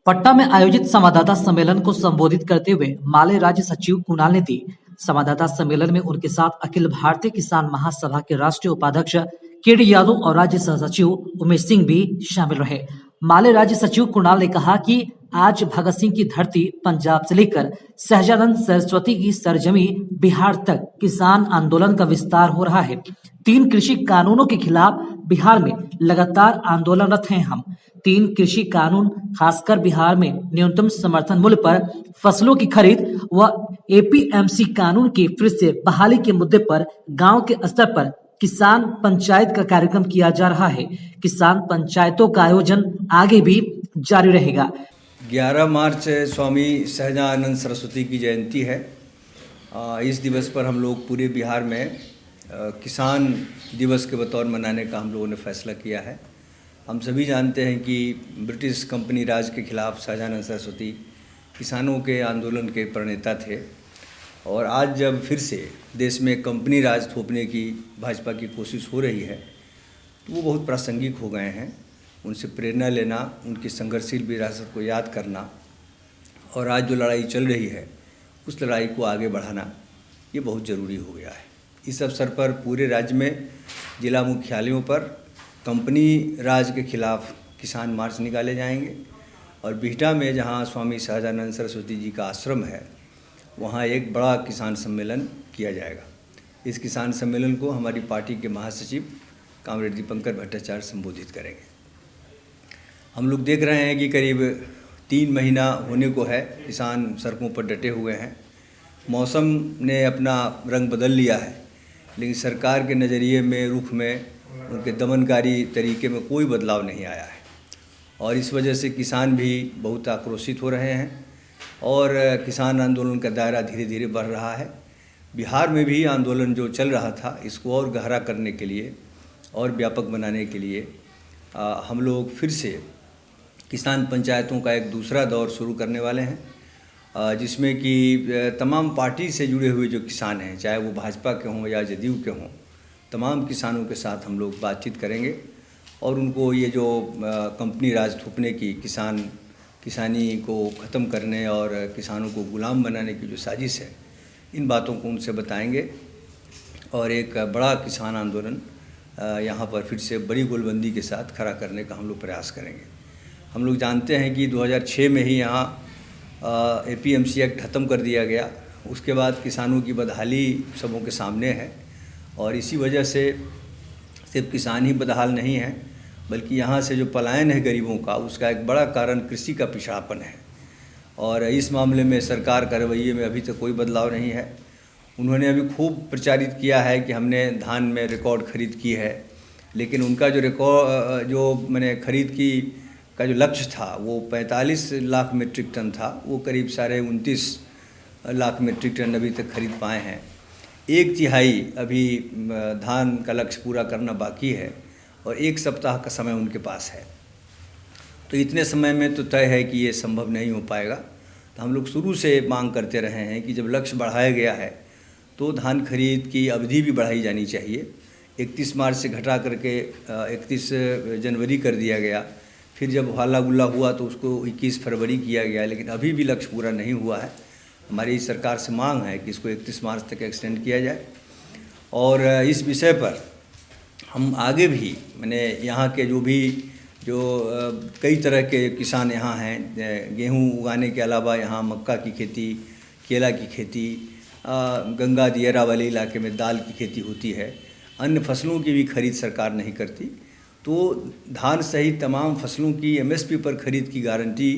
पटना में आयोजित संवाददाता सम्मेलन को संबोधित करते हुए माले राज्य सचिव कुणाल ने दी। संवाददाता सम्मेलन में उनके साथ अखिल भारतीय किसान महासभा के राष्ट्रीय उपाध्यक्ष केडी यादव और राज्य सह सचिव उमेश सिंह भी शामिल रहे। माले राज्य सचिव कुणाल ने कहा कि आज भगत सिंह की धरती पंजाब से लेकर सहजानंद सरस्वती की सरजमी बिहार तक किसान आंदोलन का विस्तार हो रहा है। 3 कृषि कानूनों के खिलाफ बिहार में लगातार आंदोलनरत हैं हम। 3 कृषि कानून, खासकर बिहार में न्यूनतम समर्थन मूल्य पर फसलों की खरीद व एपीएमसी कानून की फिर से बहाली के मुद्दे पर गांव के स्तर पर किसान पंचायत का कार्यक्रम किया जा रहा है। किसान पंचायतों का आयोजन आगे भी जारी रहेगा। 11 मार्च स्वामी सहजानंद सरस्वती की जयंती है। इस दिवस पर हम लोग पूरे बिहार में किसान दिवस के बतौर मनाने का हम लोगों ने फैसला किया है। हम सभी जानते हैं कि ब्रिटिश कंपनी राज के खिलाफ सहजानंद सरस्वती किसानों के आंदोलन के प्रणेता थे और आज जब फिर से देश में कंपनी राज थोपने की भाजपा की कोशिश हो रही है तो वो बहुत प्रासंगिक हो गए हैं। उनसे प्रेरणा लेना, उनकी संघर्षशील विरासत को याद करना और आज जो लड़ाई चल रही है उस लड़ाई को आगे बढ़ाना ये बहुत ज़रूरी हो गया है। इस अवसर पर पूरे राज्य में जिला मुख्यालयों पर कंपनी राज के खिलाफ किसान मार्च निकाले जाएंगे और बिहटा में जहां स्वामी सहजानंद सरस्वती जी का आश्रम है वहां एक बड़ा किसान सम्मेलन किया जाएगा। इस किसान सम्मेलन को हमारी पार्टी के महासचिव कामरेड दीपंकर भट्टाचार्य संबोधित करेंगे। हम लोग देख रहे हैं कि करीब 3 महीना होने को है, किसान सड़कों पर डटे हुए हैं। मौसम ने अपना रंग बदल लिया है लेकिन सरकार के नज़रिए में, रुख में, उनके दमनकारी तरीके में कोई बदलाव नहीं आया है और इस वजह से किसान भी बहुत आक्रोशित हो रहे हैं और किसान आंदोलन का दायरा धीरे धीरे बढ़ रहा है। बिहार में भी आंदोलन जो चल रहा था इसको और गहरा करने के लिए और व्यापक बनाने के लिए हम लोग फिर से किसान पंचायतों का एक दूसरा दौर शुरू करने वाले हैं जिसमें कि तमाम पार्टी से जुड़े हुए जो किसान हैं, चाहे वो भाजपा के हों या जदयू के हों, तमाम किसानों के साथ हम लोग बातचीत करेंगे और उनको ये जो कंपनी राज थोपने की, किसानी को ख़त्म करने और किसानों को गुलाम बनाने की जो साजिश है, इन बातों को उनसे बताएंगे और एक बड़ा किसान आंदोलन यहाँ पर फिर से बड़ी गोलबंदी के साथ खड़ा करने का हम लोग प्रयास करेंगे। हम लोग जानते हैं कि 2006 में ही यहाँ एपीएमसी एक्ट ख़त्म कर दिया गया। उसके बाद किसानों की बदहाली सबों के सामने है और इसी वजह से सिर्फ किसान ही बदहाल नहीं है बल्कि यहाँ से जो पलायन है गरीबों का, उसका एक बड़ा कारण कृषि का पिछड़ापन है और इस मामले में सरकार का रवैये में अभी तक कोई बदलाव नहीं है। उन्होंने अभी खूब प्रचारित किया है कि हमने धान में रिकॉर्ड खरीद की है, लेकिन उनका जो मैंने खरीद की का जो लक्ष्य था वो 45 लाख मीट्रिक टन था, वो करीब 29.5 लाख मीट्रिक टन अभी तक खरीद पाए हैं। 1/3 अभी धान का लक्ष्य पूरा करना बाकी है और 1 सप्ताह का समय उनके पास है। तो इतने समय में तो तय है कि ये संभव नहीं हो पाएगा। तो हम लोग शुरू से मांग करते रहे हैं कि जब लक्ष्य बढ़ाया गया है तो धान खरीद की अवधि भी बढ़ाई जानी चाहिए। 31 मार्च से घटा करके 31 जनवरी कर दिया गया, फिर जब हल्ला गुल्ला हुआ तो उसको 21 फरवरी किया गया, लेकिन अभी भी लक्ष्य पूरा नहीं हुआ है। हमारी सरकार से मांग है कि इसको 31 मार्च तक एक्सटेंड किया जाए और इस विषय पर हम आगे भी यहाँ के जो कई तरह के किसान यहाँ हैं, गेहूँ उगाने के अलावा यहाँ मक्का की खेती, केला की खेती, गंगा दियरा वाले इलाके में दाल की खेती होती है, अन्य फसलों की भी खरीद सरकार नहीं करती। तो धान सहित तमाम फसलों की एमएसपी पर खरीद की गारंटी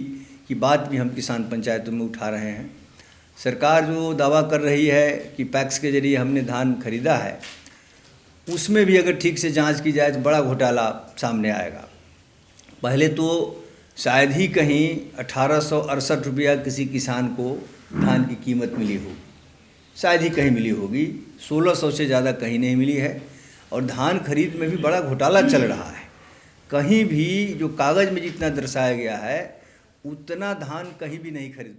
की बात भी हम किसान पंचायतों में उठा रहे हैं। सरकार जो दावा कर रही है कि पैक्स के जरिए हमने धान खरीदा है, उसमें भी अगर ठीक से जांच की जाए तो बड़ा घोटाला सामने आएगा। पहले तो शायद ही कहीं 1868 रुपया किसी किसान को धान की कीमत मिली होगी, शायद ही कहीं मिली होगी। 1600 से ज़्यादा कहीं नहीं मिली है और धान खरीद में भी बड़ा घोटाला चल रहा है। कहीं भी जो कागज़ में जितना दर्शाया गया है उतना धान कहीं भी नहीं खरीद